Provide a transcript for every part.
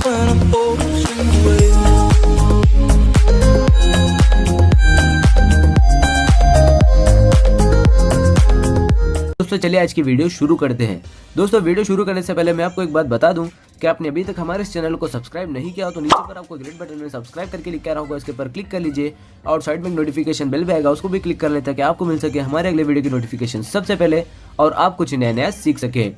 an ocean wave. दोस्तों चलिए आज की वीडियो शुरू करते हैं। दोस्तों वीडियो शुरू करने से पहले मैं आपको एक बात बता दूं कि आपने अभी तक हमारे इस चैनल को सब्सक्राइब नहीं किया हो तो नीचे पर आपको ग्रेट बटन में सब्सक्राइब करके लिखा रहा होगा, इसके ऊपर क्लिक कर लीजिए और साइड में एक नोटिफिकेशन बेल भी आएगा, उसको भी क्लिक कर लें ताकि आपको मिल सके हमारे अगले वीडियो की नोटिफिकेशन सबसे पहले और आप कुछ नया नया सीख सके।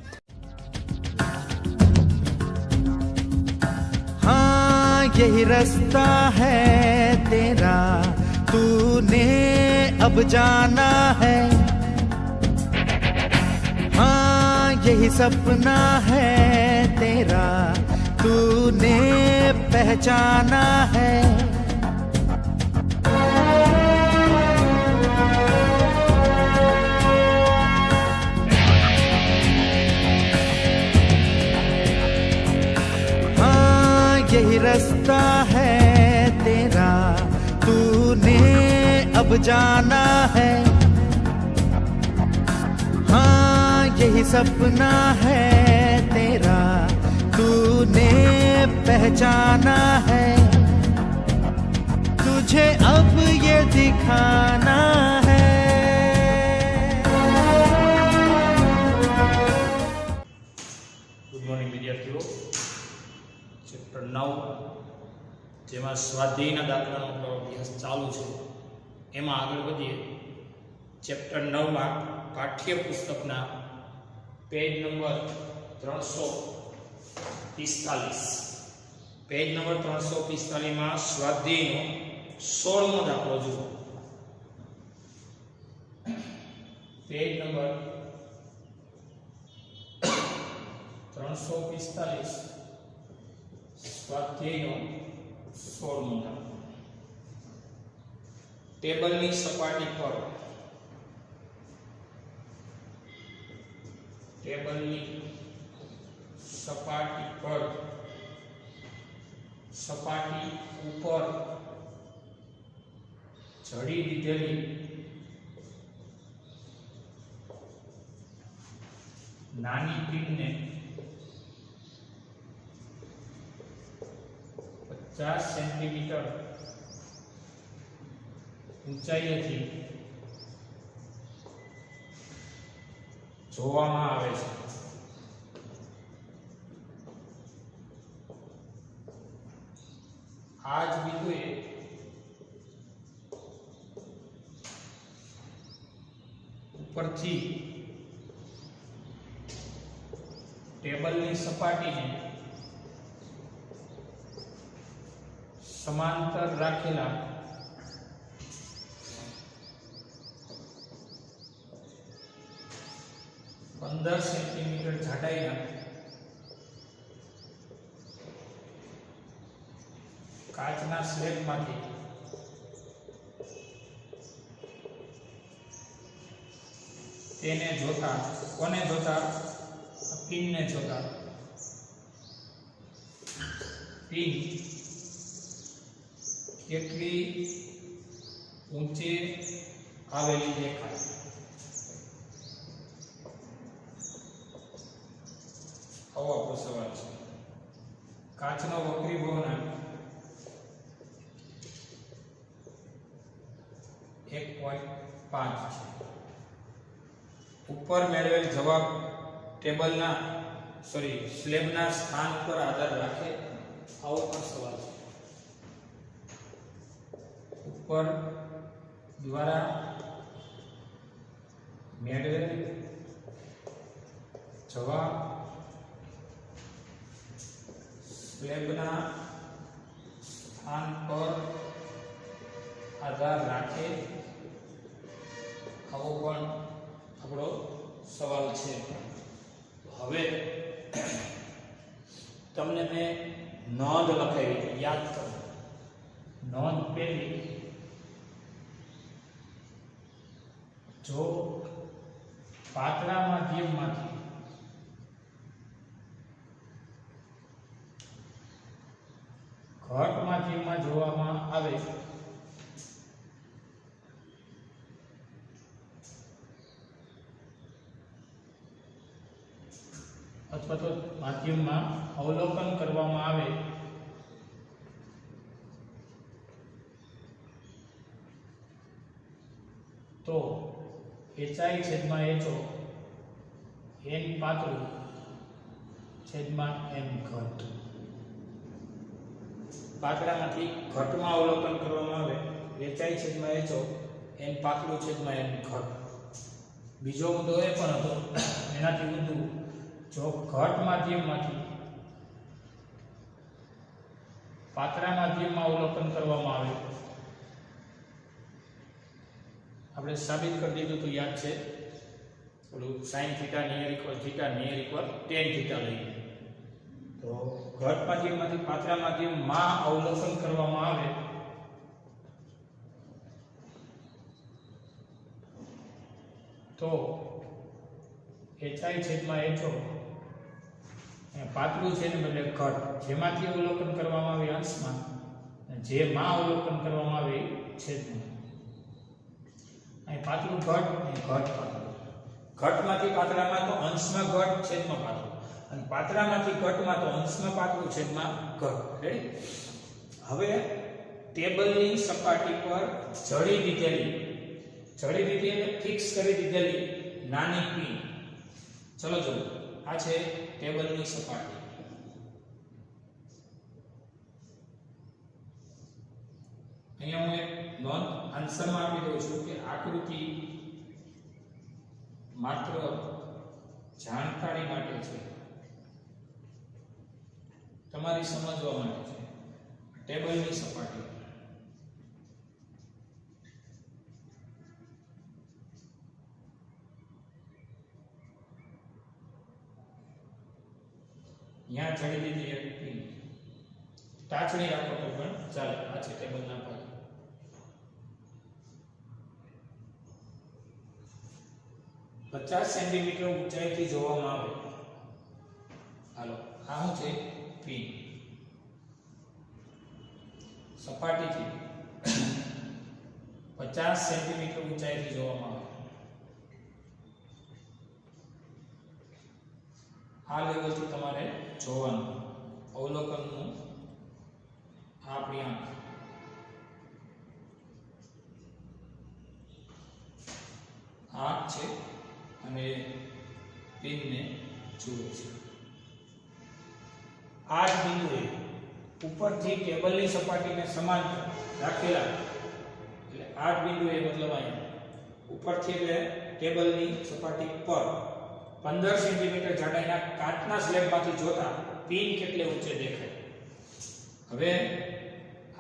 हाँ यही रास्ता है तेरा, तूने अब जाना है। हाँ यही सपना है तेरा, तूने पहचाना है। हाँ यही रास्ता है तेरा, तूने अब जाना है। हाँ यही सपना है तेरा, तूने पहचाना है। तुझे अब ये दिखाना है। गुड मॉर्निंग विद्यार्थियों। चैप्टर 9 જેમાં સ્વાધ્યાયના દાખલાનો આપણો અભ્યાસ ચાલુ છે એમાં આગળ વધીએ। ચેપ્ટર 9 માં પાઠ્યપુસ્તકના પેજ નંબર 345 પેજ નંબર 345 માં સ્વાધ્યાયનો 16મો દાખલો જુઓ। પેજ નંબર 345 સ્વાધ્યાયનો 16મો દાખલો। ટેબલની સપાટી પર સપાટી ઉપર જડી દીધેલી નાની પિનને 50 સેન્ટીમીટર ઊંચાઈએથી જોવામાં આવે છે। આ જ બિંદુએ ઉપરથી ટેબલની સપાટીને સમાંતર રાખેલા 15 સેન્ટીમીટર જાડાઈના કાચના સ્લેબમાંથી તેને જોતા, કોને જોતા? પિનને જોતા પિન કેટલી ઊંચે આવેલી દેખાય। આવો આપણો સવાલ છે। કાચનો વક્રીભવનાંક 1.5 છે। ઉપર મેળવેલ જવાબ સ્લેબના સ્થાન પર આધાર રાખે, આવો પણ સવાલ છે। ઉપર દ્વારા મેળવેલ જવાબ સ્લેબના સ્થાન પર આધાર રાખે, આવો પણ આપણો સવાલ છે। હવે તમને મેં નોંધ લખાવી, યાદ કરો। નોંધ પહેલી, જો પાતળા માધ્યમમાંથી ઘટ માધ્યમમાં જોવામાં આવે अथवा तो माध्यम में अवलोकन करवामां आवे તો HI છેદમાં HO n પાતળું છેદમાં n ઘટ. પાતળામાંથી ઘટમાં અવલોકન કરવામાં આવે HI છેદમાં HO n પાતળું છેદમાં n ઘટ. બીજો મુદ્દો એ પણ હતો એનાથી ઊંધું, જો ઘટ માધ્યમમાંથી પાતળા માધ્યમમાં અવલોકન કરવામાં આવે, આપણે સાબિત કરી દીધું તો યાદ છે ઓલું sin θ near equal θ near equal tan θ લઈને. તો ઘટ માધ્યમમાંથી પાતળા માધ્યમમાં અવલોકન કરવામાં આવે તો HI છેદમાં HO પાતળું છે ને બદલે ઘટ, જેમાંથી અવલોકન કરવામાં આવે અંશમાં, જેમાં અવલોકન કરવામાં આવે છેદમાં. અહીં પાતળું ઘટ, અહીં ઘટ પાતળું. ઘટમાંથી પાતળામાં તો અંશમાં ઘટ છેદમાં પાતળું, અને પાતળામાંથી ઘટમાં તો અંશમાં પાતળું છેદમાં ઘટ. રેડી? હવે ટેબલની સપાટી પર જડી દીધેલી એટલે ફિક્સ કરી દીધેલી નાની પિન, ચલો જો આ છે ટેબલની સપાટી. અહીંયા હું એક નોંધ આન્સરમાં આપી દઉં છું કે આકૃતિ માત્ર જાણકારી માટે છે, તમારી સમજવા માટે છે. ટેબલની સપાટી यहाँ चढ़ी दीजिए एक पिन, टाचणी રાખો તો પણ ચાલે. આ છે ટેબલના ભાગ. पचास सेंटीमीटर ઊંચાઈથી જોવામાં આવે. હાલો આ શું છે? પિન. સપાટીથી 50 સેન્ટીમીટર ઊંચાઈથી જોવામાં આવે. આ લેવલથી તમારે જોવાનું, અવલોકનનું આપણી આંખ. આંખ છે અને પિનને જુએ છે. આ જ બિંદુએ ઉપરથી ટેબલની સપાટીને સમાંતર રાખેલા, એટલે આ જ બિંદુએ મતલબ અહીંયા ઉપરથી એટલે ટેબલની સપાટી પર 15 સેન્ટીમીટર જાડાઈના કાચના સ્લેબમાંથી જોતા પિન કેટલે ઊંચે દેખાય. હવે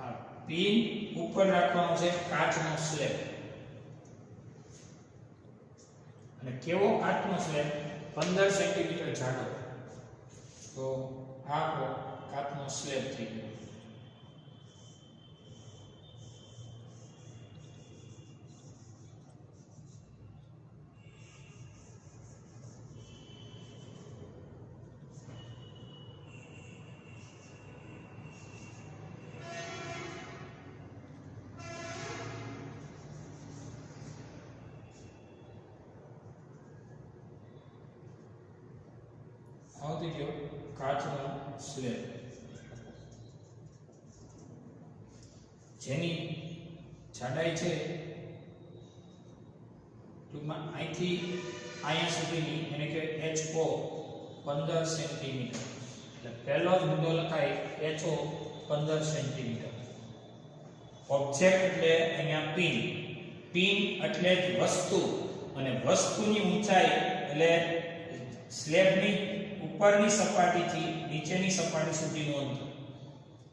આ પિન ઉપર રાખવાનો છે કાચનો સ્લેબ, અને કેવો કાચનો સ્લેબ? 15 સેન્ટીમીટર જાડો. તો આ કાચનો સ્લેબ થઈ ગયો. આવતી ગયો કાચનો સ્લેબ, જેની જાડાઈ છે ટૂંકમાં અહીંથી અહીંયા સુધીની, એને કે HO 15 સેન્ટીમીટર. એટલે પહેલો જ મુદ્દો લખાય HO 15 સેન્ટીમીટર. ઓબ્જેક્ટ એટલે અહીંયા પિન. પિન એટલે જ વસ્તુ, અને વસ્તુની ઊંચાઈ એટલે સ્લેબની ઉપરની સપાટીથી નીચેની સપાટી સુધીનું અંતર.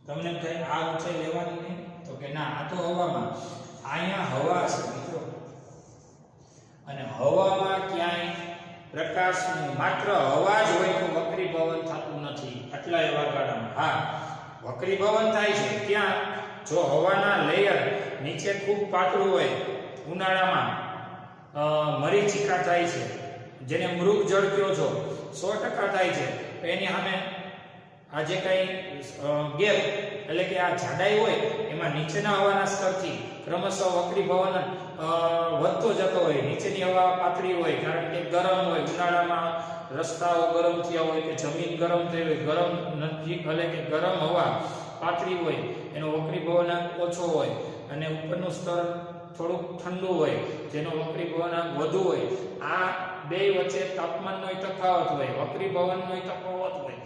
તમને એમ થાય આ ઊંચાઈ લેવાની નહીં, તો કે ના, આ તો હવામાં. અહીંયા હવા છે મિત્રો, અને હવામાં ક્યાંય પ્રકાશનું માત્ર હવા જ હોય તો વક્રીભવન થતું નથી આટલા એવા ગાળામાં. હા, વક્રીભવન થાય છે ક્યાં? જો હવાના લેયર નીચે ખૂબ પાતળું હોય, ઉનાળામાં મરીચિકા થાય છે, જેને મૃગ જળ કહો છો, 100% થાય છે. તો એની સામે આ જે કઈ ગેપ એટલે કે આ જાડાઈ હોય એમાં નીચેના હવાના સ્તરથી ક્રમશઃ વક્રીભવન વધતો જતો હોય. નીચેની હવા પાતળી હોય કારણ કે ગરમ હોય, ઉનાળામાં રસ્તાઓ ગરમ થયા હોય કે જમીન ગરમ થઈ હોય, ગરમ નજીક એટલે કે ગરમ હવા પાતળી હોય, એનો વક્રીભવન ઓછો હોય, અને ઉપરનું સ્તર થોડુંક ઠંડુ હોય, જેનો વક્રી ભવનાંક વધુ હોય, આ બે વચ્ચે તાપમાનનો તફાવત હોય, વક્રી ભવનનો તફાવત હોય,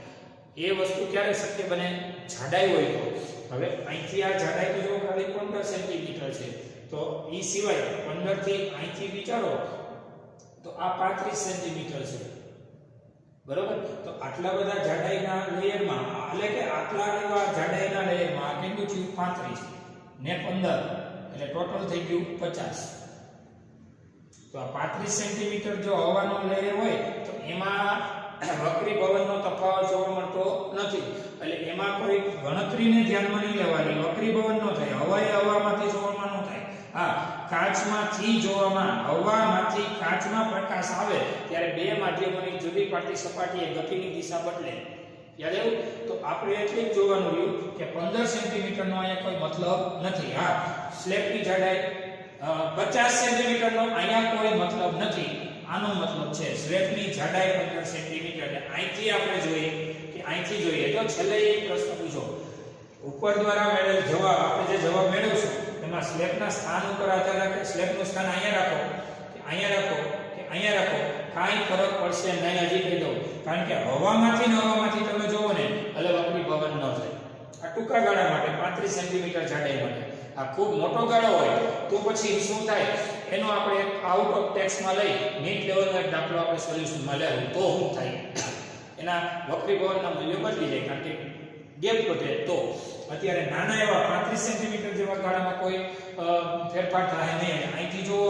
એ વસ્તુ ક્યારે શક્ય બને? જાડાઈ હોય તો. હવે અહીંથી આ જાડાઈ તો જો ખાલી 15 સેન્ટીમીટર છે, તો એ સિવાય 15 થી અહીંથી વિચારો તો આ 35 સેન્ટીમીટર છે, બરોબર? તો આટલા બધા જાડાઈના લેયરમાં, એટલે કે આટલા એવા જાડાઈના લેયરમાં કેટલું થયું? 35 ને 15 એટલે ટોટલ થઈ ગયું 50. તો આ 35 સેન્ટીમીટર જો હવાનો લેયર હોય તો એમાં વક્રી ભવનનો તફાવત જોવા મળતો નથી, એટલે એમાં કોઈ ગણતરીને ધ્યાનમાં નહીં લેવાની. વક્રી ભવન ન થાય, હવામાંથી જોવામાં ન થાય. હા, કાચમાંથી જોવામાં, હવામાંથી કાચમાં પ્રકાશ આવે ત્યારે બે માધ્યમોની જુદી પાડતી સપાટીએ ગતિની દિશા બદલે. યાદ આવ્યું? તો આપણે એટલે જ જોવાનું રહ્યું કે 15 સેન્ટીમીટરનો અહીંયા કોઈ મતલબ નથી. હા, સ્લેબની જાડાઈ 50 સેન્ટીમીટરનો અહીંયા કોઈ મતલબ નથી. આનો મતલબ છે સ્લેબની જાડાઈ 15 સેન્ટીમીટર. એટલે અહીંથી આપણે જોઈએ કે અહીંથી જોઈએ તો છેલ્લે એક પ્રશ્ન પૂછો, ઉપર દ્વારા મેળવેલ જવાબ, આપણે જે જવાબ મેળવશું એમાં સ્લેબના સ્થાન ઉપર આધાર રાખે, સ્લેબનું સ્થાન અહીંયા રાખો કે અહીંયા રાખો કે અહીંયા રાખો, કાંઈ ફરક પડશે નહીં. હજી કહી દઉં, કારણ કે હવામાંથી તમે જોવો ને એટલે વક્રી ભવન ન થાય. આ ટૂંકા ગાળા માટે 35 સેન્ટીમીટર જાડાઈ માટે. આ ખૂબ મોટો ગાળો હોય તો પછી શું થાય એનો આપણે આઉટ ઓફ ટેક્સમાં લઈ નીટ લેવલનો એક દાખલો આપણે સોલ્યુશનમાં લેવું તો શું થાય, એના વક્રી ભવનના મૂલ્યો બદલી જાય, કારણ કે ગેપ વધે. તો અત્યારે નાના એવા 35 સેન્ટીમીટર જેવા ગાળામાં કોઈ ફેરફાર થાય નહીં. અહીંથી જુઓ,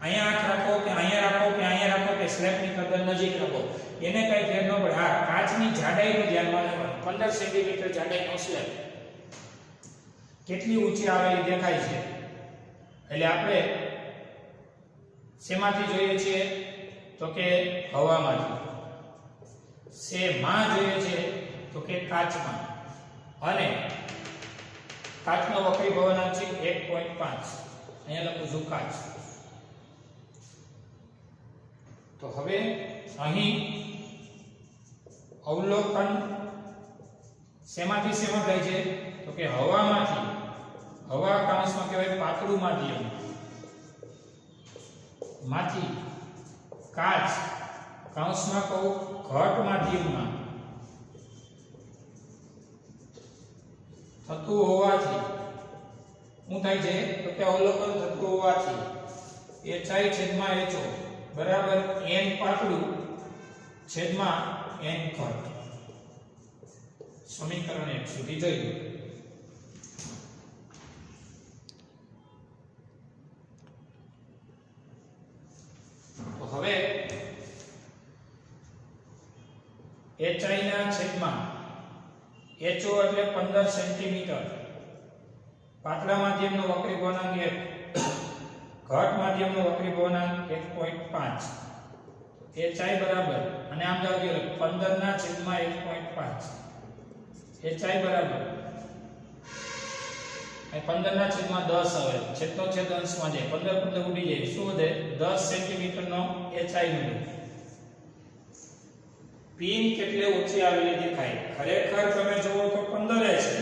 અહીંયા આંખ રાખો કે અહીંયા રાખો કે અહીંયા રાખો કે સ્લેબની તદ્દન નજીક રાખો, એને કઈ ફેર ન પડે. હા, કાચની જાડાઈનું ધ્યાનમાં લેવાનું. 15 સેન્ટીમીટર જાડાઈનો સ્લેબ કેટલી ઊંચી આવેલી દેખાય છે, એટલે આપણે શેમાંથી જોઈએ છીએ? તો કે હવામાંથી. શેમાં જોઈએ છે? તો કે કાચમાં. અને કાચનો વક્રી ભવનાંક છે 1.5. અહીંયા લખું છું કાચ. તો હવે અહીં અવલોકન શેમાંથી શેમાં થાય છે? તો કે હવામાંથી. હવા કાંસમાં કહેવાય પાતળું માધ્યમ, માંથી કાચ કાંસમાં કહું ઘટ માધ્યમમાં થતું હોવાથી શું થાય છે? તો કે અવલોકન થતું હોવાથી HI/HO બરાબર n પાતળું છેદમાં n ઘટ. સમીકરણ 1 સુધી જોઈ લો. તો હવે HI ના છેદમાં HO એટલે 15 સેન્ટીમીટર, પાતળા માધ્યમનો વક્રી ભવનાંક 1, ઘટ માધ્યમનો વક્રી ભવનાંક 1.5. HI બરાબર, અને આમ જાવ કે 15 ના છેદમાં 1.5. HI બરાબર 15 ના છેદમાં 10 આવે, છેદનો છેદ અંશમાં જાય, 15 ઉડી જાય, શું વધે? 10 સેન્ટીમીટરનો HI મળે. પિન કેટલે ઊંચી આવેલી દેખાય? ખરેખર તમે જોવો તો 15 છે,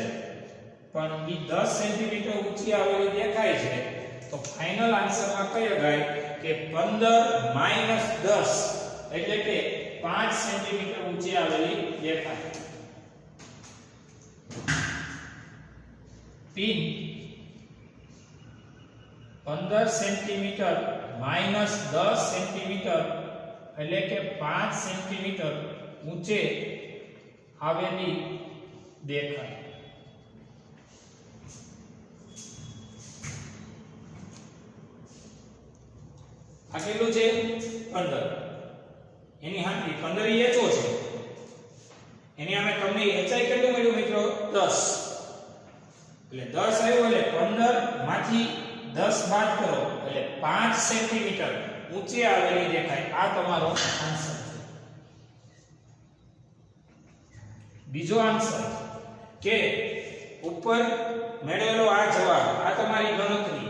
પણ એ 10 સેન્ટીમીટર ઊંચી આવેલી દેખાય છે. તો ફાઇનલ આન્સરમાં કઈ ગાય કે 15 - 10 એટલે કે 5 સેન્ટીમીટર ઊંચી આવેલી દેખાય. પિન 15 સેન્ટીમીટર - 10 સેન્ટીમીટર એટલે કે 5 સેન્ટીમીટર ઊંચે આવેલી દેખાય. આ કેટલું છે? 15. એની હાંકી 15 એ HO છે. એની સામે તમને HI કેટલું મળ્યું મિત્રો? 10. એટલે 10 આવ્યું એટલે 15 માંથી 10 બાદ કરો એટલે 5 સેન્ટીમીટર ઊંચી આવેલી દેખાય. આ તમારો આન્સર છે. બીજો આન્સર કે ઉપર મેળવેલો આ જવાબ, આ તમારી ગણતરી,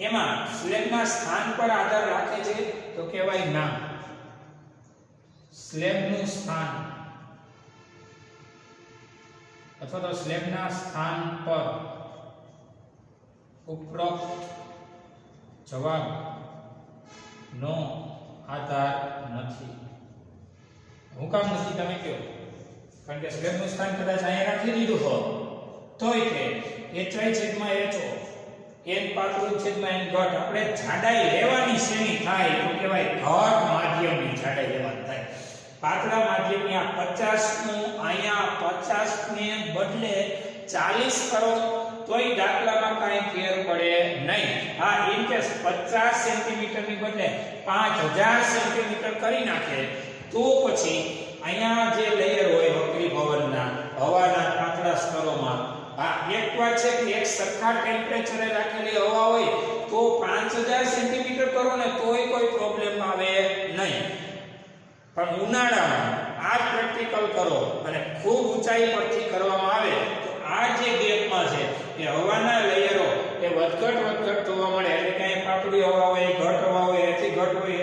એમાં સ્લેબના સ્થાન પર આધાર રાખે છે તો કહેવાય ના. સ્લેબનું સ્થાન અથવા તો સ્લેબના સ્થાન પર ઉપરોક્ત જવાબનો આધાર નથી. હું કામ નથી તમે કહો? કારણ કે સ્લેબનું સ્થાન કદાચ અહીંયા રાખી દીધું હોત તોય તે HI છેદમાં HO n પાતળું છેદમાં n ઘટ આપણે જાડાઈ લેવાની શેની થાય તો કહેવાય ઘટ માધ્યમની જાડાઈ લેવાની થાય. પાતળા માધ્યમની આ 50 નું અહીંયા 50 ને બદલે 40 કરો તોય દાખલામાં કાંઈ ફેર પડે નહીં. હા ઇન કેસ 50 સેન્ટીમીટર ની બદલે 5000 સેન્ટીમીટર કરી નાખે તો પછી અહીંયા જે લેયર હોય વક્રી ભવનના હવાના પાતળા સ્તરોમાં આ એક વાત છે કે એક સરખા ટેમ્પરેચરે રાખેલી હવા હોય તો 5000 સેન્ટીમીટર કરો ને તોય કોઈ પ્રોબ્લેમ આવે નહીં. પણ ઉનાળામાં આ પ્રેક્ટિકલ કરો અને ખૂબ ઊંચાઈ પરથી કરવામાં આવે તો આ જે ગેપમાં છે એ હવાના લેયરો એ વધઘટ થવા મળે. એટલે કે અહીં પાતળી હવા હોય ઘટ હવા હોય એથી ઘટ હોય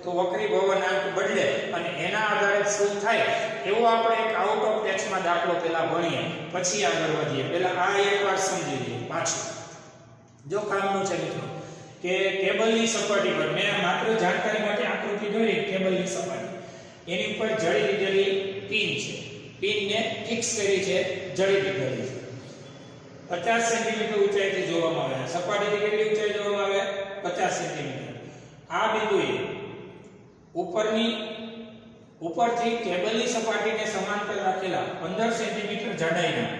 તો વક્રી ભવન આંક બદલે અને એના આધારે શું થાય એવો આપણે એક આઉટ ઓફ ટેક્સમાં દાખલો પહેલા ભણીએ પછી આગળ વધીએ. પહેલા આ એકવાર સમજી લઈએ પાછું. જો કામનું છે મિત્રો કે ટેબલની સપાટી પર મેં માત્ર જાણકારી માટે આકૃતિ દોરી. ટેબલની સપાટી એની ઉપર જડી દીધેલી પિન છે. પિનને ફિક્સ કરી છે, જડી દીધેલી છે. 50 સેન્ટીમીટર ઊંચાઈથી જોવામાં આવે. સપાટીથી કેટલી ઊંચાઈ જોવામાં આવે? 50 સેન્ટીમીટર. આ બિંદુએ ઉપરથી ટેબલની સપાટીને સમાંતર રાખેલા 15 સેન્ટીમીટર જાડાઈના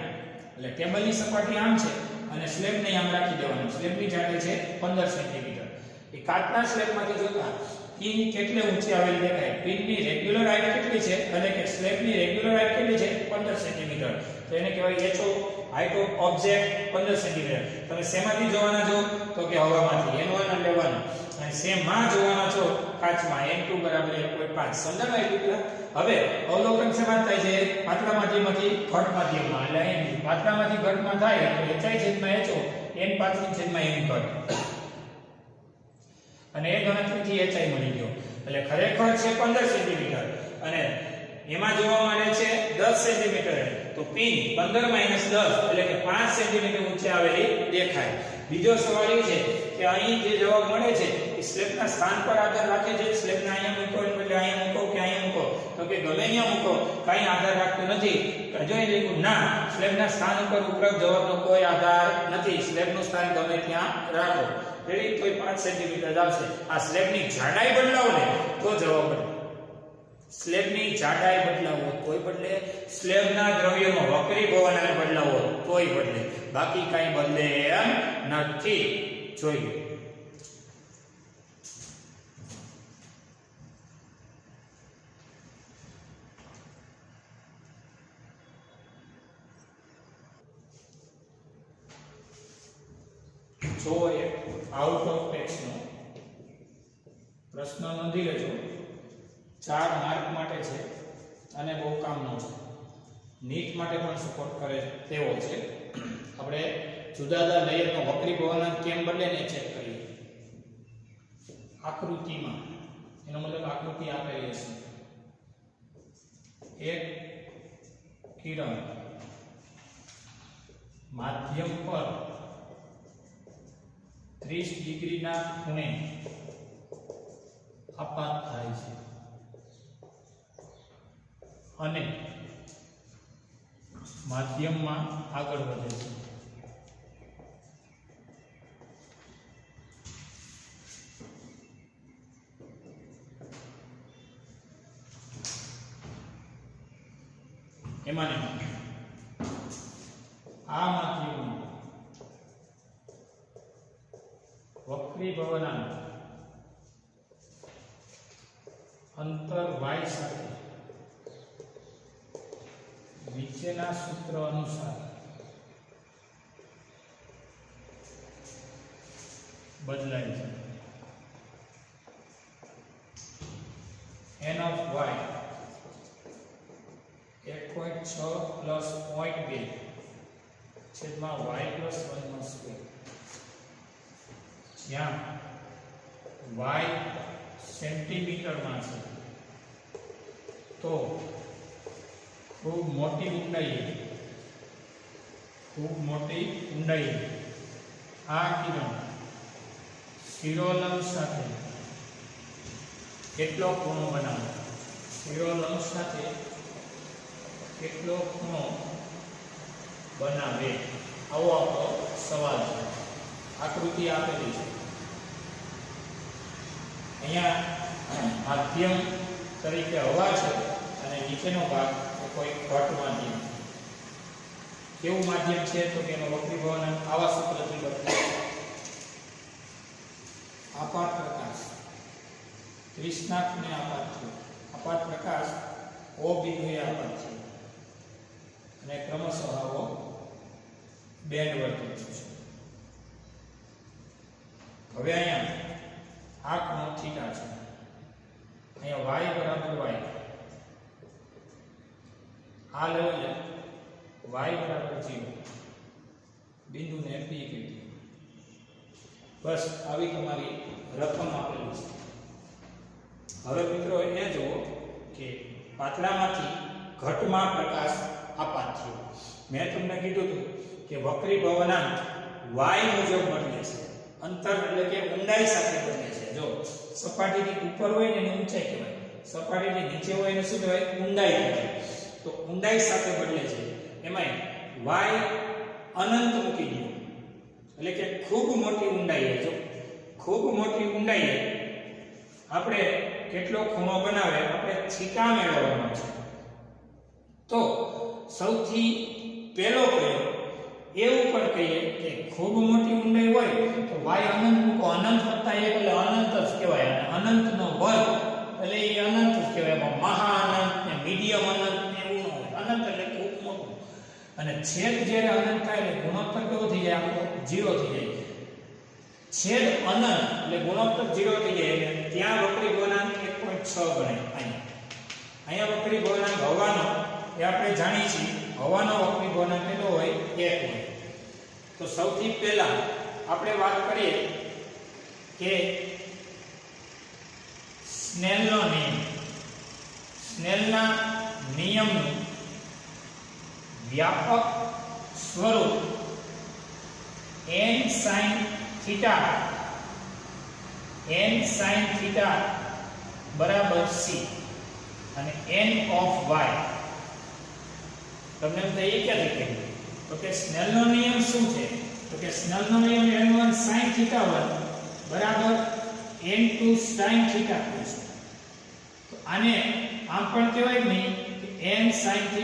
એટલે ટેબલની સપાટી આમ છે અને સ્લેબને આમ રાખી દેવાનું. સ્લેબની જાડાઈ છે 15 સેન્ટીમીટર. એ કાચના સ્લેબમાંથી જોતા પિન કેટલી ઊંચી આવેલી દેખાય. પિનની રેગ્યુલર હાઈટ કેટલી છે એટલે કે સ્લેબની રેગ્યુલર હાઈટ કેટલી છે? 15 સેન્ટીમીટર. તો એને કહેવાય HO height of object 15 centimetre. તમે શેમાંથી જોવાના છો તો કે હવામાંથી n1 અને 1 અને શેમાં જોવાના છો? કાચમાં. n2 બરાબર 1.5. સમજાણું એટલું? હવે અવલોકન શેમાં થાય છે? પાતળા માધ્યમમાંથી ઘટ માધ્યમમાં. એટલે અહીં પાતળામાંથી ઘટમાં થાય તો HI છેદમાં HO n પાતળું છેદમાં n ઘટ અને એ ગણતરીથી HI મળી ગયો. એટલે ખરેખર છે 15 સેન્ટીમીટર અને એમાં જોવા મળે છે 10 સેન્ટીમીટર. તો પિન 15 - 10 એટલે કે 5 સેન્ટીમીટર ઊંચે આવેલી દેખાય. બીજો સવાલ એ છે કે અહીં જે જવાબ મળે છે એ સ્લેબના સ્થાન પર આધાર રાખે છે. સ્લેબને અહીંયા મૂકો એટલે અહીંયા મૂકો કે અહીંયા મૂકો તો કે ગમે ત્યાં મૂકો કાંઈ આધાર રાખતો નથી. જો એ લખ્યું ના સ્લેબના સ્થાન ઉપર ઉપરોક્ત જવાબનો કોઈ આધાર નથી. સ્લેબનું સ્થાન ગમે ત્યાં રાખો રેડી તોય 5 સેન્ટીમીટર જ આવશે. આ સ્લેબની જાડાઈ બદલાવો ને તો જવાબ બદલે. સ્લેબની જાડાઈ બદલાવો તોય બદલે. સ્લેબના દ્રવ્યનો વક્રી ભવનાંક બદલાવો તોય બદલે. બાકી કાંઈ બદલે એમ નથી. જોઈએ જો એક આઉટ ઓફ ટેક્સ નો પ્રશ્ન નોંધી લેજો. 4 માર્ક માટે છે અને બહુ કામનો છે. નીટ માટે પણ સપોર્ટ કરે તેવો છે. આપણે જુદા જુદા લેયરનો વક્રી ભવનાંક કેમ બદલે ને ચેક કરીએ. આકૃતિમાં એનો મતલબ આકૃતિ આપેલી હશે. એક કિરણ માધ્યમ પર 30 ડિગ્રીના ખૂણે આપાત થાય છે અને માધ્યમમાં આગળ વધે છે. એમાં આ માધ્યમનું વક્રી ભવનાંક અંતર y સાથે નીચેના સૂત્ર અનુસાર બદલાય છે. n of y 1.6 plus 0.2 છેદમાં y plus 1 નો સ્ક્વેર. જ્યાં y સેન્ટીમીટરમાં છે તો ખૂબ મોટી ઊંડાઈ આ કિરણ શિરોલંબ સાથે કેટલો ખૂણો બનાવે, શિરોલંબ સાથે કેટલો ખૂણો બનાવે, આવો આપણો સવાલ છે. આકૃતિ આપેલી છે. અહીંયા માધ્યમ તરીકે હવા છે અને નીચેનો ભાગ કોઈ ઘટ માધ્યમ. કેવું માધ્યમ છે તો કે એનો વક્રીભવન આવા સૂત્રથી લખીએ. આપાત પ્રકાશ ત્રિષ્ણાકને આપાત છે. આપાત પ્રકાશ O બિંદુએ આપાત છે અને ક્રમશઃ આવો બેન્ડ વર્તે છે. હવે અહીંયા આ ખૂણો થીટા છે. અહીંયા y બરાબર y, આ લેવલે y બરાબર 0, બિંદુને P કહીએ. બસ આવી તમારી રકમ આપેલી છે. હવે મિત્રો એ જુઓ કે પાતળામાંથી ઘટમાં પ્રકાશ આપાત થયો. મેં તમને કીધું હતું કે વક્રીભવનાંક y મુજબ બદલે છે. અંતર એટલે કે ઊંડાઈ સાથે બદલે છે. જો સપાટીની ઉપર હોય ને એને ઊંચાઈ કહેવાય, સપાટીની નીચે હોય એને શું કહેવાય? ઊંડાઈ કહેવાય. તો ઊંડાઈ સાથે બદલે છે. એમાં y અનંત મૂકી દો એટલે કે ખૂબ મોટી ઊંડાઈ. જો ખૂબ મોટી ઊંડાઈ આપણે કેટલો ખૂણો બનાવે, આપણે થીટા મેળવવાનો છે. તો સૌથી પહેલો પ્રયોગ એવું પણ કહીએ કે ખૂબ મોટી ઊંડાઈ હોય તો y અનંત મૂકો. અનંત વત્તા 1 એટલે અનંત જ કહેવાય અને અનંતનો વર્ગ એટલે એ અનંત જ કહેવાય. એમાં મહા અનંત ને મીડિયમ અનંત ને એવું ન હોય. અનંત એટલે ખૂબ મોટું. અને છેદ જ્યારે અનંત થાય એટલે ગુણોત્તર કેવો થઈ જાય? આખો 0 થઈ જાય. છેદ અનંત એટલે ગુણોત્તર 0 થઈ જાય એટલે ત્યાં વક્રીભવનાંક 1.6 ગણાય. અહીંયા વક્રીભવનાંક હવાનો એ આપણે જાણીએ છીએ, હવાનો વક્રીભવનાંક કેટલો હોય? 1 હોય. તો સૌથી પહેલા આપણે વાત કરીએ કે સ્નેલનો નિયમ. સ્નેલના નિયમનું વ્યાપક સ્વરૂપ n sin થીટા બરાબર c અને n of y. તમને એમ થાય ક્યાંથી કહ્યું? તો કે સ્નેલનો નિયમ શું છે? તો કે સ્નેલનો નિયમ n1 sin θ1 બરાબર n2 sin θ2 છે. તો આને આમ પણ કહેવાય નહીં કે n sin θ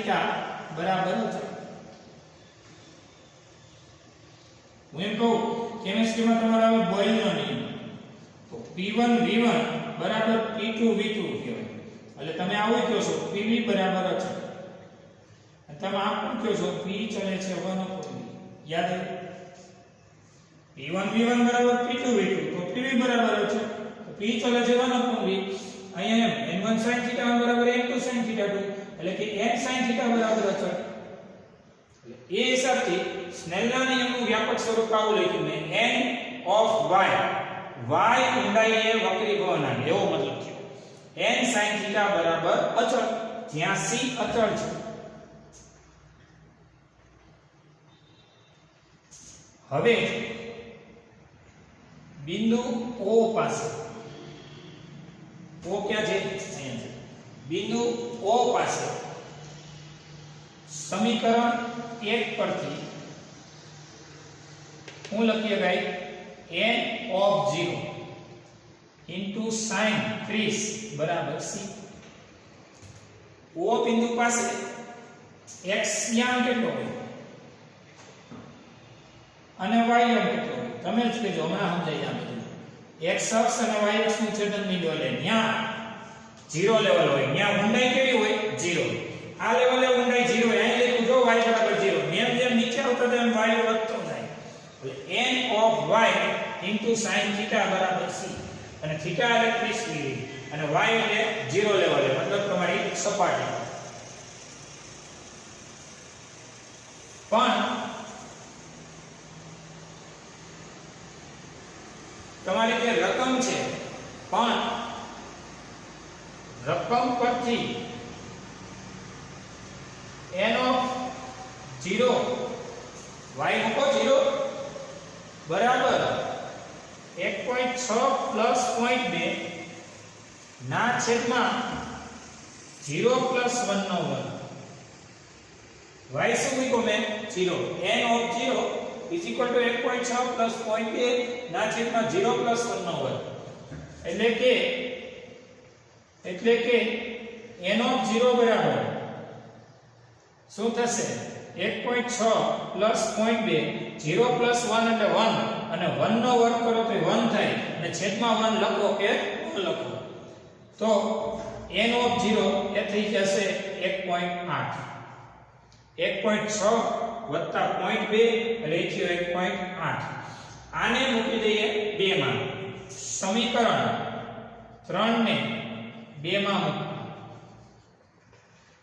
બરાબર છે. હું એમ કહું કેમિસ્ટ્રીમાં તમારો આવે બોયલનો નિયમ. તો P1 V1 બરાબર P2 V2 કહેવાય. એટલે તમે આવું કહો છો PV બરાબર છે. તમે આમ પણ કહો છો P ચલે છે 1/v. યાદ આવે? P1 V1 બરાબર P2 V2 તો PV બરાબર છે. તો P ચલે છે 1/v. અહીંયા n1 sin θ1 બરાબર n2 sin θ2 એટલે કે n sin θ બરાબર છે. એ હિસાબથી સ્નેલના નિયમનું વ્યાપક સ્વરૂપ આવું લખ્યું મેં n of y. y ઊંડાઈ એ વક્રીભવનાંક એવો મતલબ થયો. n sin θ બરાબર અચળ, જ્યાં c અચળ છે. હવે બિંદુ O પાસે, O ક્યાં છે? અહીંયા છે. બિંદુ O પાસે સમીકરણ 1 પરથી હું લખીએ ભાઈ n of 0 into sin 30 બરાબર c. O બિંદુ પાસે x યામ કેટલો હોય અને y યામ કેટલો હોય? તમે જ કહેજો, હમણાં સમજાઈ જાય બધું. x અક્ષ અને y અક્ષ નું છેદન બિંદુ એટલે ત્યાં 0 લેવલ હોય. ત્યાં ઊંડાઈ કેવી હોય? 0. આ લેવલે ઊંડાઈ 0 હોય. અહીં લખ્યું જો y બરાબર 0. જેમ નીચે આવતા તેમ y વધતો જાય. એટલે n of y into sin θ બરાબર c. અને θ એટલે 30 ડિગ્રી અને y એટલે 0 લેવલે, મતલબ તમારી સપાટી. પણ તમારી જે રકમ છે, પણ રકમ પરથી n of 0 y મૂકો 0 બરાબર 1.6 પ્લસ 0.2 ના છેદમાં 0 પ્લસ 1 નો વર્ગ. y શું મૂક્યો મેં 0. n of 0 is equal to 1.6 plus 0.2 ના છેદમાં 0 plus 1 નો વર્ગ. એટલે કે n of 0 બરાબર શું થશે 1.6 plus 0.2 0 plus 1 એટલે 1 અને 1 નો વર્ગ કરો તો 1 થાય અને છેદમાં 1 લખો કે ન લખો તો n of 0 એ થઈ જશે 1.8. 1.6 વત્તા 0.2 એટલે થયો 1.8. આને મૂકી દઈએ 2 માં. સમીકરણ 3 ને 2 માં મૂકો.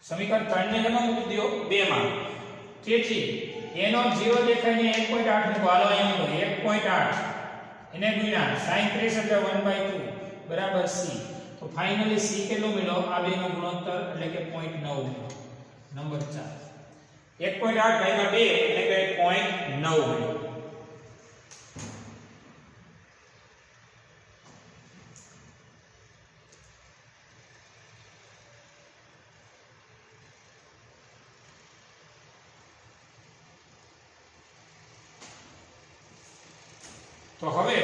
સમીકરણ 3 ને એમાં મૂકી દો 2 માં. તેથી n of 0 દેખાઈને 1.8 મૂકો. હાલો અહીંયા મૂકો 1.8 એને ગુણ્યા sin 30 એટલે 1/2 બરાબર c. તો ફાઇનલી c કેટલો મળ્યો? આ બેનો ગુણોત્તર એટલે કે 0.9 નંબર 4. 1.8 ભાગ્યા 2 એટલે કે 0.9. તો હવે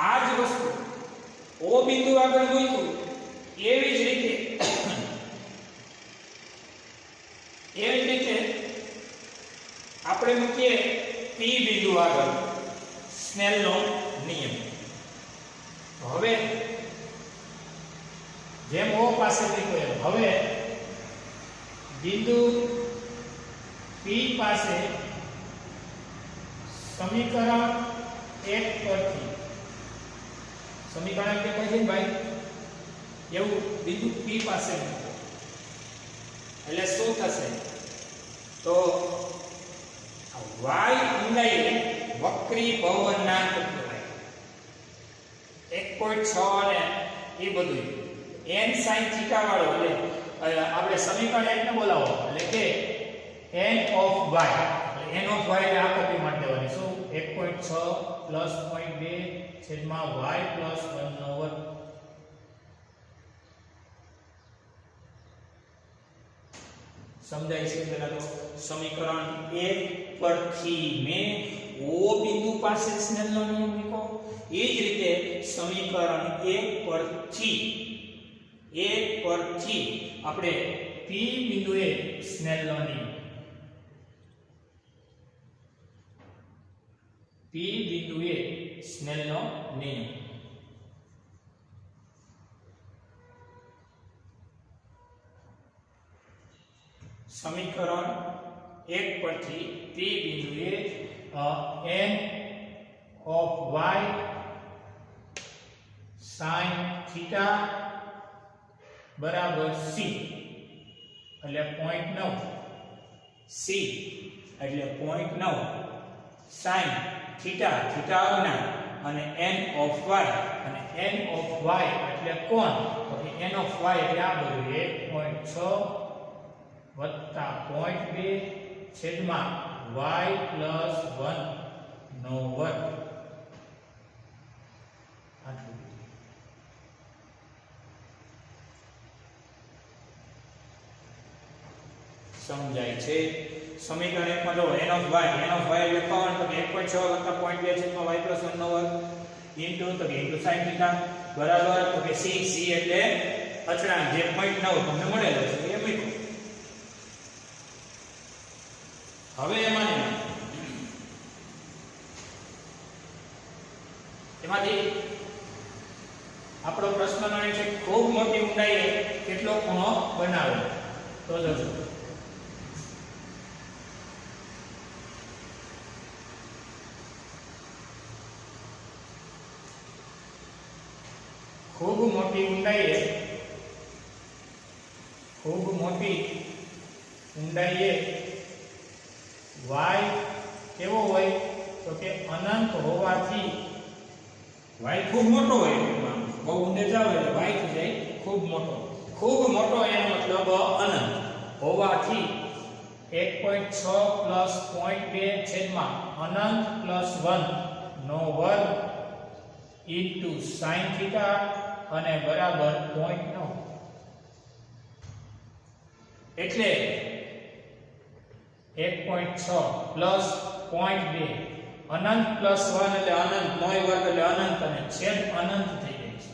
આ જ વસ્તુ O બિંદુ આગળ મૂક્યું એવી જ રીતે આપણે મૂકીએ P બિંદુ આગળ સ્નેલનો નિયમ. તો હવે જેમ O પાસે મૂક્યો એમ હવે બિંદુ P પાસે સમીકરણ 1 પરથી સમીકરણ કે કહે છે ભાઈ એવું બિંદુ P પાસે મૂકો એટલે શું થશે? તો y ઊંડાઈ વક્રી ભવનાંક કહેવાય. 1.6 અને એ બધું n sin θ વાળો એટલે આપણે સમીકરણ 1 ને બોલાવો એટલે કે n of y n of y એટલે આ કોપી માટે દેવાની શું 1.6 plus 0.2 છેદમાં y plus 1 નો વર્ગ. સમજાય છે? પેલા તો સમીકરણ 1 પરથી મેં O બિંદુ પાસે સ્નેલનો નિયમ મૂક્યો. એ જ રીતે સમીકરણ 1 પરથી આપણે P બિંદુએ સ્નેલનો નિયમ P બિંદુએ સ્નેલનો નિયમ સમીકરણ 1 પરથી P બિંદુએ n of y sin θ બરાબર c એટલે 0.9 c એટલે 0.9 sin θ અજ્ઞાત અને n of y અને n of y એટલે કોણ? તો કે n of y એટલે આ બધું 1.6 વત્તા 0.2 છેદમાં y plus 1 નો વર્ગ. સમજાય છે? સમીકરણ 1 માં જો n of y એટલે કોણ? તો કે 1.6 વત્તા 0.2 છેદમાં y plus 1 નો વર્ગ ઇન્ટુ તો કે ઇન્ટુ sin θ બરાબર તો કે c એટલે અચળાંક જે 0.9 તમને મળેલો છે એ મૂકો. હવે એમાંથી આપણો પ્રશ્નનો છે ખૂબ મોટી ઊંડાઈએ કેટલો ખૂણો બનાવે તો જોજો. ખૂબ મોટી ઊંડાઈએ y કેવો હોય તો કે અનંત હોવાથી y ખૂબ મોટો હોય બહુ ઊંડે જાવ એટલે y થઈ જાય ખૂબ મોટો એનો મતલબ અનંત હોવાથી 1.6 1.6 પ્લસ 0.2 છેદમાં અનંત પ્લસ 1 નો વર્ગ ઇન્ટુ સાઇન થીટા અને બરાબર 0.9 એટલે 1.6 પ્લસ 0.2 અનંત પ્લસ 1 એટલે અનંત નો વર્ગ એટલે અનંત અને છેદ અનંત થઈ જાય છે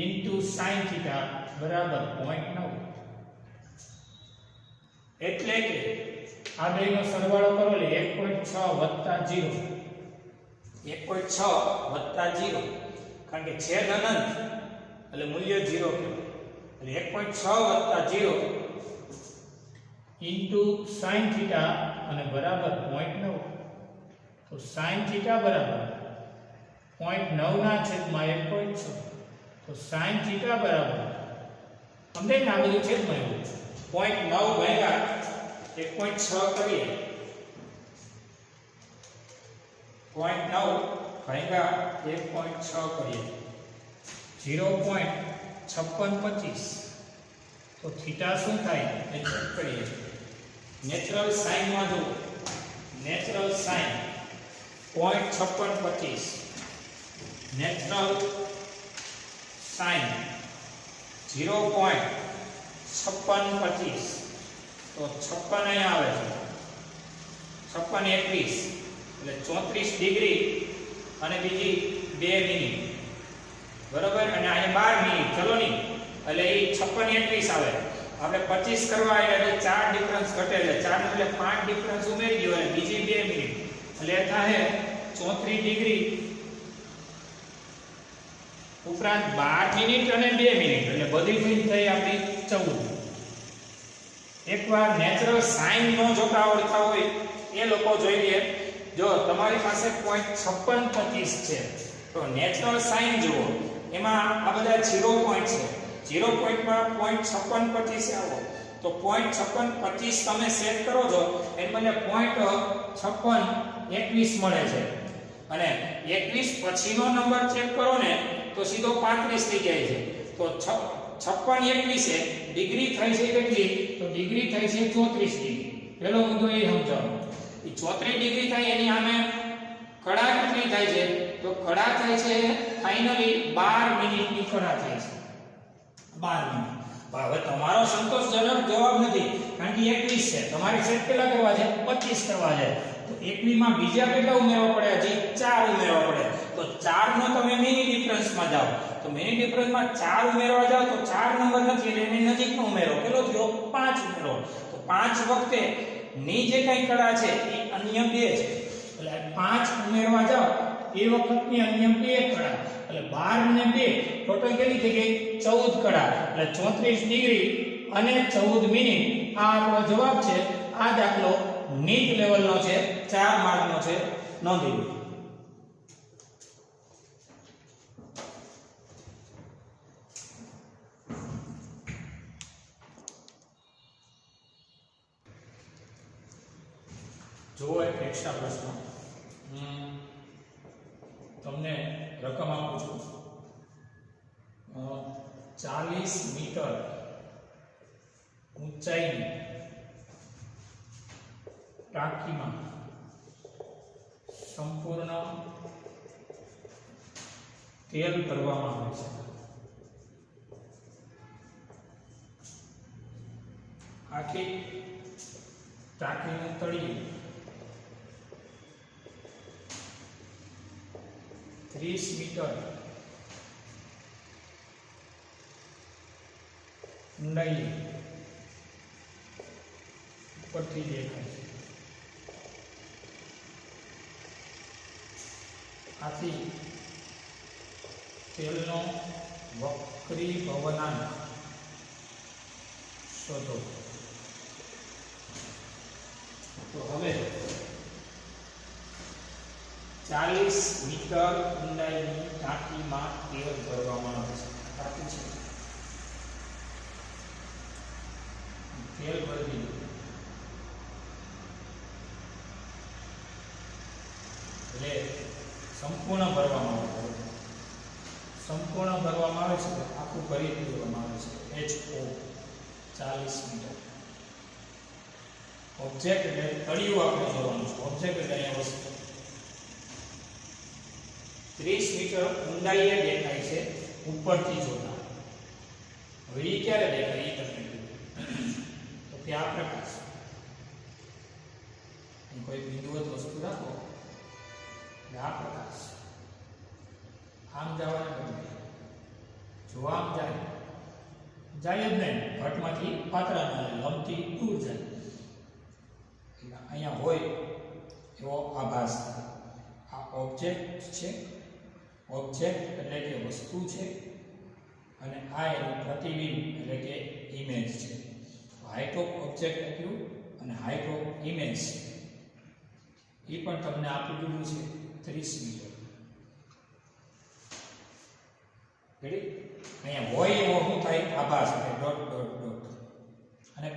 ઇન્ટુ સાઇન થીટા બરાબર 0.9 એટલે કે આ બેનો સરવાળો કરો એટલે 1.6 વત્તા 0 1.6 વત્તા 0 કારણ કે છેદ અનંત એટલે મૂલ્ય 0 કહેવાય એટલે 1.6 વત્તા 0 ઇન્ટુ સાઇન થીટા અને બરાબર 0.9 તો સાઇન થીટા બરાબર 0.9 ના છેદમાં 1.6 તો સાઇન થીટા બરાબર અમને આ બધું છેદમાં આવ્યું 0.9 ભાગ્યા 1.6 કરીએ 0.9 ભાગ્યા 1.6 કરીએ 0.5625 તો થીટા શું થાય એ ચેક કરીએ નેચરલ સાઇન માં જો નેચરલ સાઇન 0.5625 નેચરલ સાઇન 0.5625 તો 56 અહીંયા આવે છે 56 21 એટલે 34 ડિગ્રી અને બીજી 2 મિનિટ બરાબર અને અહીંયા 12 મિનિટ ચલો ની એટલે એ 56 21 આવે આપણે 25 કરવા એટલે 4 ડિફરન્સ ઘટે એટલે 4 એટલે 5 ડિફરન્સ ઉમેરી દો અને બીજી 2 મિનિટ એટલે થાય 34 ડિગ્રી ઉપરાંત 12 મિનિટ અને 2 મિનિટ એટલે બધી થઈને થઈ આપણી 14 એકવાર નેચરલ સાઇન નો જોતા આવડતા હોય એ લોકો જોઈ લે જો તમારી પાસે 0.5625 છે તો નેચરલ સાઇન જુઓ એમાં આ બધા 0 પોઈન્ટ છે 0 પોઈન્ટમાં 0.5625 આવો તો 0.5625 તમે સેટ કરો છો એટલે મને 0.5621 મળે છે અને 21 પછીનો નંબર ચેક કરો ને તો સીધો 35 થઈ જાય છે તો 56 21 ડિગ્રી થઈ છે કેટલી તો ડિગ્રી થઈ છે 34 ડિગ્રી પહેલો મુદ્દો એ સમજાવો એ 34 ડિગ્રી થાય એની સામે કડા કેટલી થાય છે તો કડા થાય છે ફાઇનલી 12 મિનિટની કડા થાય છે 12 મિનિટ હવે તમારો સંતોષજનક જવાબ નથી કારણ કે 21 છે તમારે સેટ કેટલા કરવા છે 25 કરવા છે તો 21 માં બીજા કેટલા ઉમેરવા પડે હજી 4 ઉમેરવા પડે તો 4 નો તમે મિની ડિફરન્સમાં જાઓ તો મિની ડિફરન્સમાં 4 ઉમેરવા જાઓ તો 4 નંબર નથી એટલે એની નજીકનો ઉમેરો કેટલો થયો 5 ઉમેરો તો 5 વખતે ની જે કઈ કડા છે એ અન્ય 2 છે એટલે 5 ઉમેરવા જાઓ એ વખતની અન્ય 2 કડા એટલે 12 ને 2 ટોટલ કેટલી થઈ ગઈ 14 કડા એટલે 34 ડિગ્રી અને 14 મિનિટ આ આપણો જવાબ છે આ દાખલો નીટ લેવલનો છે 4 માર્કનો છે નોંધી લો જો એક એક્સ્ટ્રા પ્રશ્ન તમને રકમ આપું છું 40 મીટર ઊંચાઈની ટાંકીમાં સંપૂર્ણ તેલ ભરવામાં આવે છે આખી ટાંકીનું તળિયું 30 મીટર ઊંડાઈ ઉપરથી દેખાય છે આથી તેલનો વક્રીભવનાંક શોધો તો હવે 40 મીટર ઊંડાઈની ટાંકીમાં તેલ ભરવામાં આવે છે ટાંકી છે તેલ ભરી દીધું એટલે સંપૂર્ણ ભરવામાં આવે છે સંપૂર્ણ ભરવામાં આવે છે આખું ભરી દેવામાં આવે છે HO 40 મીટર ઓબ્જેક્ટ એટલે તળિયું આપણે જોવાનું છે. ઓબ્જેક્ટ એટલે અહીંયા વસ્તુ 30 મીટર ઊંડાઈએ દેખાય છે ઉપરથી જોતા. હવે એ ક્યારે દેખાય એ તમને કીધું તો કે આ પ્રકાશ કોઈ બિંદુવત વસ્તુ રાખો એટલે આ પ્રકાશ આમ જવાને બદલે જો આમ જાય જ નહીં, ઘટમાંથી પાતળામાં લંબથી દૂર જાય. અહીંયા હોય એવો આભાસ. આ ઓબ્જેક્ટ છે, ઓબ્જેક્ટ એટલે કે વસ્તુ છે, અને આ એનું પ્રતિબિંબ એટલે કે ઇમેજ છે. હાઇટ ઓફ ઓબ્જેક્ટ એટલું અને હાઇટ ઓફ ઇમેજ એ પણ તમને આપી દીધું છે 30 મીટર. રેડી? અહીંયા હોય એવો શું થાય આભાસ એટલે ડોટ ડોટ ડોટ. અને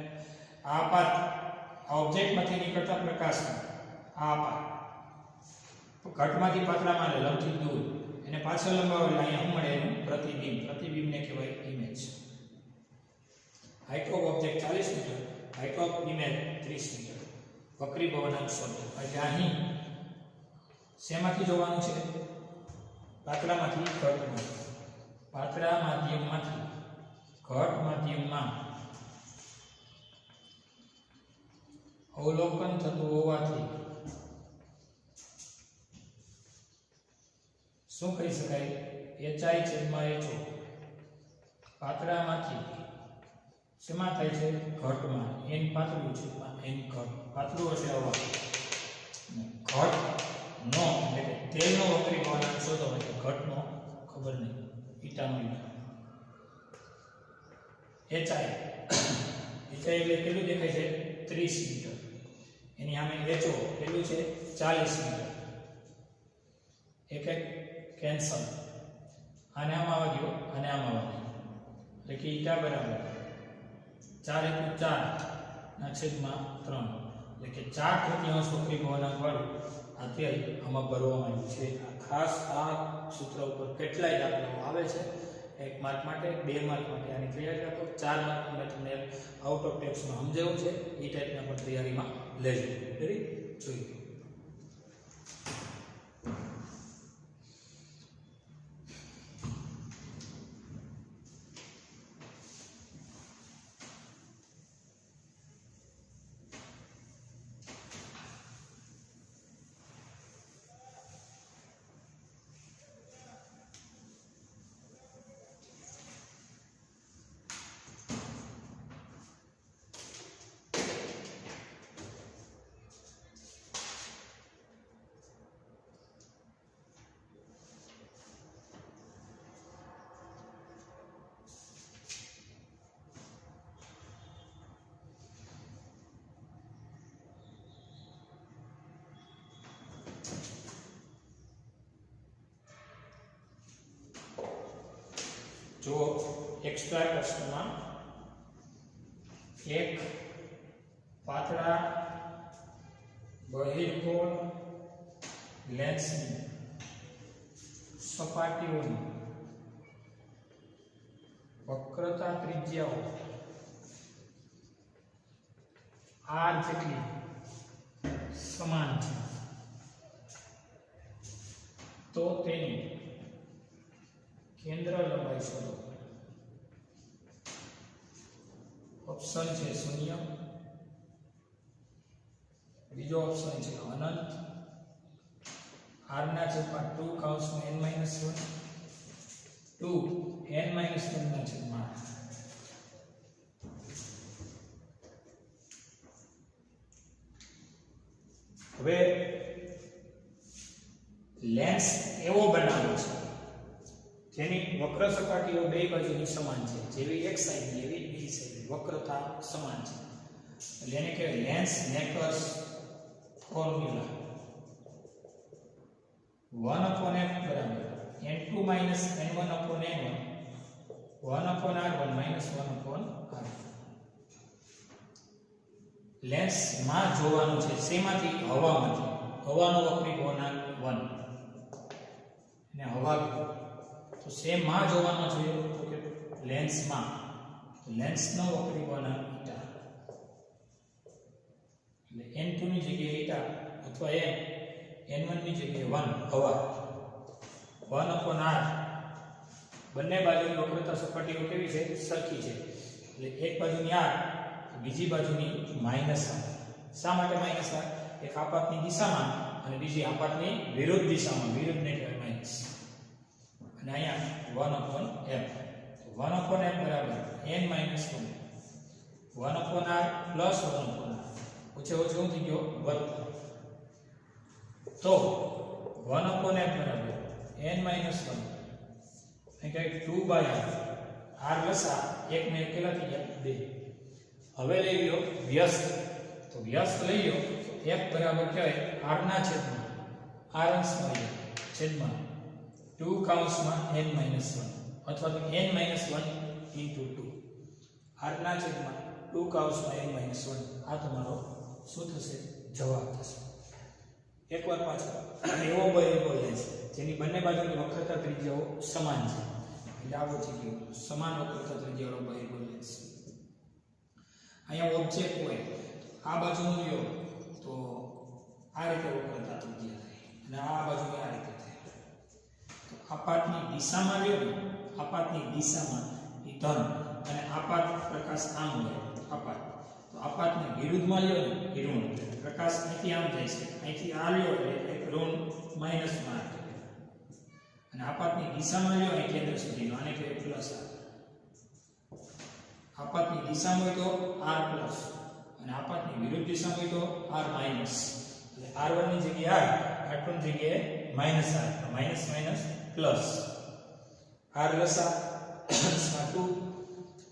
આ આપાત આ ઓબ્જેક્ટમાંથી નીકળતા પ્રકાશ આ આપાત ઘટમાંથી પાતળામાં એટલે લંબથી દૂર એને પાછળ લંબાવે એટલે અહીંયા શું મળે એનું પ્રતિબિંબ. પ્રતિબિંબને કહેવાય image. Height of object 40 metre, height of image 30 metre. વક્રી ભવનાંક શોધો. એટલે અહીં શેમાંથી જોવાનું છે? પાતળામાંથી ઘટમાં. પાતળા માધ્યમમાંથી ઘટ માધ્યમમાં અવલોકન થતું હોવાથી શું કહી શકાય? HI/HO. પાતળામાંથી શેમાં થાય છે? ઘટમાં. n પાતળું છે, n ઘટ. પાતળું એટલે અવાજ. ઘટ નો એટલે કે તેલનો વક્રી ભવનાંક શોધો. એટલે ઘટનો ખબર નહીં, ઈટાનો ઈટા. HI એટલે કેટલું દેખાય છે? 30 મીટર. એની સામે HO કેટલું છે? 40 મીટર. એક કેન્સલ. આને આમાં વાગ્યો અને આમાં વાગ્યો એટલે કે ઈટા બરાબર 4/4/3 એટલે કે 4/3 વક્રી ભવનાંક વાળું આ તેલ આમાં ભરવામાં આવ્યું છે. ખાસ આ સૂત્ર ઉપર કેટલાય દાખલાઓ આવે છે. 1 માર્ક માટે, 2 માર્ક માટે આની તૈયારી રાખો. 4 માર્ક મેં તમને આઉટ ઓફ ટેક્સ્ટમાં સમજાવ્યું છે. એ ટાઈપના પણ તૈયારીમાં લેજો. રેડી? જોઈએ. જો એક્સ્ટ્રા પ્રશ્નમાં એક પાતળા બહિર્ગોળ લેન્સની સપાટીઓની વક્રતા ત્રિજ્યાઓ r જેટલી સમાન છે તો તેની કેન્દ્ર લંબાઈ શોધો. ઓપ્શન છે 0, બીજો ઓપ્શન છે અનંત, r ના છેદમાં 2 કૌંસમાં n - 1, 2 n - 1 ના છેદમાં 8. હવે લેન્સ એવો બનાવ્યો છે જેની વક્ર સપાટીઓ બે બાજુની સમાન છે. જેવી એક સાઈડ એવી બીજી સાઈડ વક્રતા સમાન છે. એટલે એને કહેવાય લેન્સ મેકર્સ ફોર્મ્યુલા. 1/f બરાબર n2 - n1/n1 1/r1 - 1/r2. Lens માં જોવાનું છે શેમાંથી? હવામાંથી. હવાનો વક્રી ભવનાંક 1 અને હવા તો સેમ માં જોવાનો છે તો કે લેન્સમાં. લેન્સનો વક્રી ભવનાંક ઈટા. n2 ની જગ્યાએ eta અથવા n1 ની જગ્યાએ 1 હવા 1/r બંને બાજુની વક્રતા સપાટીઓ કેવી છે સરખી છે એટલે એક બાજુની r બીજી બાજુની -r શા માટે -r એક આપાતની દિશામાં અને બીજી આપાતની વિરુદ્ધ દિશામાં વિરુદ્ધને કહેવાય માઈનસ અને અહીંયા 1/m 1/m બરાબર n - 1 1/r પ્લસ 1/r ઓછે ઓછું શું થઈ ગયો વત્તા તો 1/m બરાબર n - 1 અહીં કઈ 2/r r લસા એક ને કેટલા થઈ ગયા 2 હવે લઈ લ્યો વ્યસ્ત તો વ્યસ્ત લઈ લ્યો એક બરાબર કહેવાય r ના છેદમાં r અંશમાં છેદમાં 2 કૌંસમાં n - 1 અથવા તો n - 1 * 2 r ના છેદમાં 2 કૌંસમાં n - 1 આ તમારો શું થશે જવાબ થશે એકવાર પાછો એવો વેરિયેબલ લે છે જેની બંને બાજુની વક્રતા ત્રિજ્યાઓ સમાન છે એટલે આવો થઈ ગયો સમાન વક્રતા ત્રિજ્યાવાળો વેરિયેબલ લે છે અહીંયા ઓબ્જેક્ટ હોય આ બાજુનું લ્યો તો આ રીતે વક્રતા ત્રિજ્યા થાય અને આ બાજુની આ રીતે થાય તો આપાતની દિશામાં લ્યો ને આપાતની દિશામાં એ ધન અને આપાત પ્રકાશ આમ હોય આપાત તો આપાતની વિરુદ્ધમાં લ્યો ને એ ઋણ પ્રકાશ અહીંથી આમ જાય છે અહીંથી આ લ્યો એટલે એક ઋણ માઈનસમાં અને આપાતની દિશામાં લ્યો અહીં કેન્દ્ર સુધીનો આને કહેવાય પ્લસ આપાતની દિશામાં હોય તો r પ્લસ અને આપાતની વિરુદ્ધ દિશામાં હોય તો r માઈનસ એટલે r1 ની જગ્યાએ r r2 ની જગ્યાએ minus r minus minus plus r લસા 2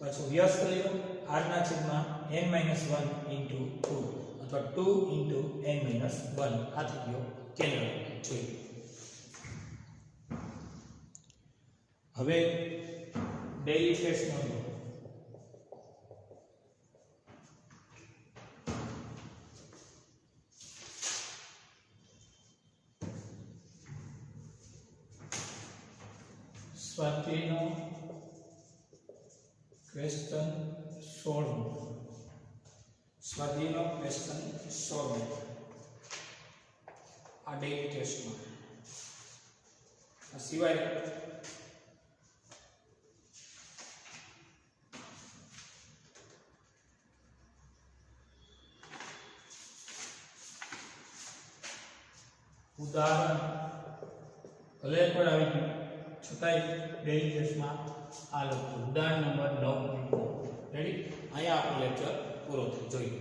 પાછો વ્યસ્ત લ્યો r ના છેદમાં n - 1 * 2 અથવા 2 * n - 1 આ થઈ ગયો કેન્દ્ર જોઈએ હવે ડેઈલી ટેસ્ટ નોંધો સ્વાધ્યાયનો ક્વેશ્ચન 16 સ્વાધ્યાયનો ક્વેશ્ચન 16 આ ડેઈલી ટેસ્ટમાં આ સિવાય ઉદાહરણ ભલે પણ આવી ગયું છતાંય ડેઈલી ટેસ્ટમાં આ લખો ઉદાહરણ નંબર 9 રેડી અહીંયા આપણો લેક્ચર પૂરો થયો જોઈએ